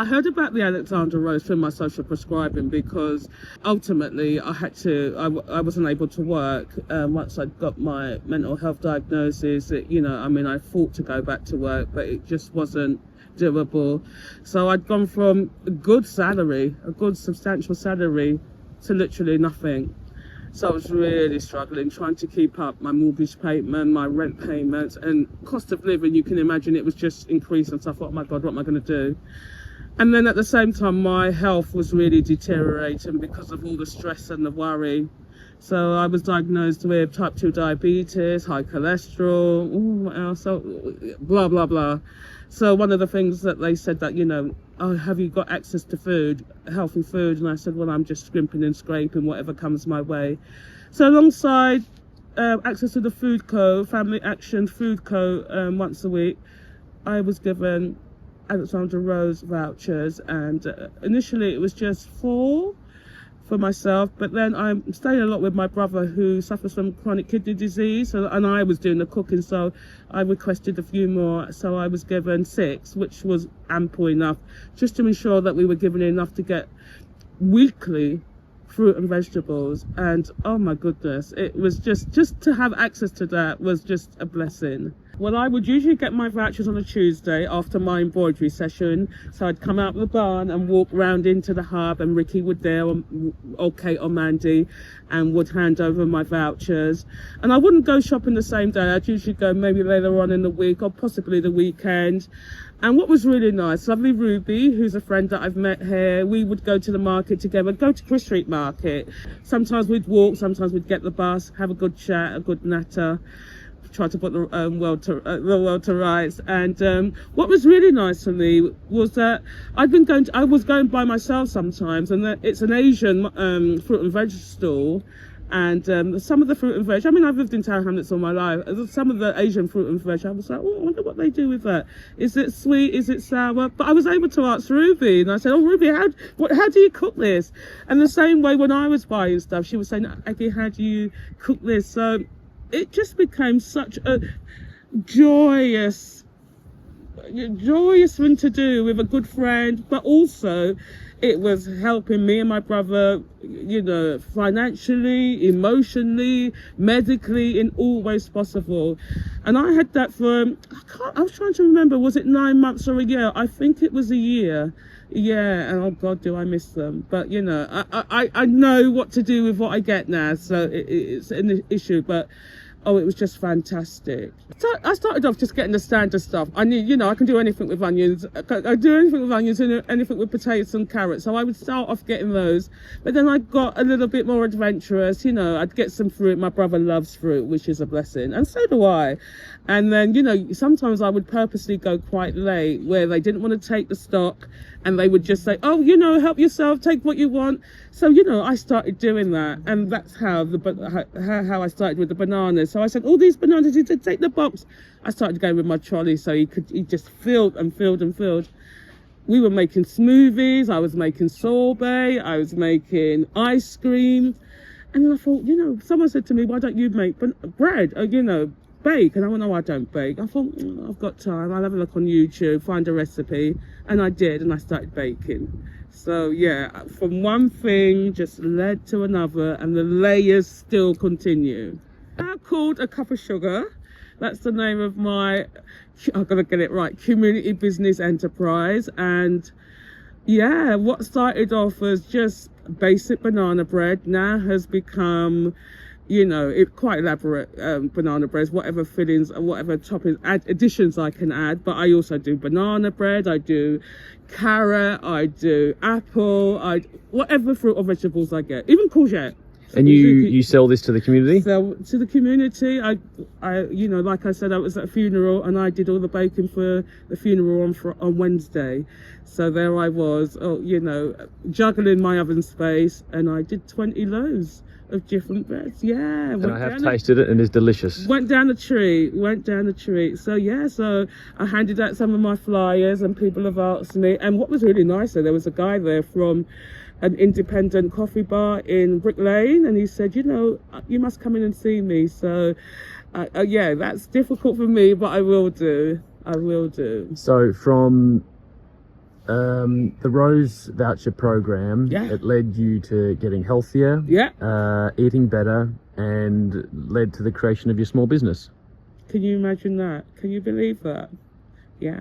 I heard about the Alexandra Rose through my social prescribing because ultimately I wasn't able to work once I got my mental health diagnosis. I fought to go back to work, but it just wasn't doable. So I'd gone from a good substantial salary, to literally nothing. So I was really struggling, trying to keep up my mortgage payment, my rent payments, and cost of living. You can imagine it was just increasing. So I thought, oh my God, what am I going to do? And then at the same time, my health was really deteriorating because of all the stress and the worry. So I was diagnosed with type 2 diabetes, high cholesterol, what else? So, blah, blah, blah. So one of the things that they said that, oh, have you got access to food, healthy food? And I said, well, I'm just scrimping and scraping whatever comes my way. So alongside access to the food co, Family Action Food Co, once a week, I was given Alexandra Rose vouchers, and initially it was just 4 for myself, but then I'm staying a lot with my brother who suffers from chronic kidney disease, and I was doing the cooking, so I requested a few more, so I was given 6, which was ample enough just to ensure that we were given enough to get weekly fruit and vegetables. And oh my goodness, it was just to have access to that was just a blessing. Well, I would usually get my vouchers on a Tuesday after my embroidery session. So I'd come out of the barn and walk round into the hub, and Ricky would there, or Kate or Mandy, and would hand over my vouchers. And I wouldn't go shopping the same day. I'd usually go maybe later on in the week or possibly the weekend. And what was really nice, lovely Ruby, who's a friend that I've met here, we would go to the market together, go to Chris Street Market. Sometimes we'd walk, sometimes we'd get the bus, have a good chat, a good natter, try to put the world to rights. And what was really nice for me was that I was going by myself sometimes, and it's an Asian fruit and veg stall. And some of the fruit and veg, I've lived in Tower Hamlets all my life. Some of the Asian fruit and veg, I was like, oh, I wonder what they do with that. Is it sweet? Is it sour? But I was able to ask Ruby, and I said, oh, Ruby, how do you cook this? And the same way when I was buying stuff, she was saying, Aggie, how do you cook this? So it just became such a joyous thing to do with a good friend, but also it was helping me and my brother, financially, emotionally, medically, in all ways possible. And I had that for, I was trying to remember, was it 9 months or a year? I think it was a year. Yeah, and oh God, do I miss them. But, I know what to do with what I get now, so it's an issue, but oh, it was just fantastic. So I started off just getting the standard stuff. I knew, I can do anything with onions. I do anything with onions and anything with potatoes and carrots. So I would start off getting those. But then I got a little bit more adventurous. I'd get some fruit. My brother loves fruit, which is a blessing. And so do I. And then, sometimes I would purposely go quite late where they didn't want to take the stock, and they would just say, oh, help yourself, take what you want. So, I started doing that. And that's how I started with the bananas. So I said, all these bananas, he said, take the box. I started going with my trolley, so he just filled and filled and filled. We were making smoothies, I was making sorbet, I was making ice cream. And then I thought, someone said to me, why don't you make bread, bake? And I went, no, I don't bake. I thought, I've got time, I'll have a look on YouTube, find a recipe. And I did, and I started baking. So yeah, from one thing just led to another, and the layers still continue. Now called A Cup of Sugar. That's the name of my, I've got to get it right, community business enterprise. And yeah, what started off as just basic banana bread now has become, quite elaborate banana breads, whatever fillings and whatever toppings, additions I can add. But I also do banana bread, I do carrot, I do apple, whatever fruit or vegetables I get, even courgette. And you sell this to the community? So to the community, I like I said, I was at a funeral and I did all the baking for the funeral on Wednesday. So there I was, juggling my oven space, and I did 20 loaves of different breads. Yeah. And I have tasted it, and it's delicious. Went down the tree. So yeah, so I handed out some of my flyers, and people have asked me. And what was really nice, there was a guy there from an independent coffee bar in Brick Lane, and he said, you must come in and see me. So yeah, that's difficult for me, but I will do. So from The Rose Voucher program, Yeah. it led you to getting healthier, eating better, and led to the creation of your small business. Can you imagine that? Can you believe that? Yeah.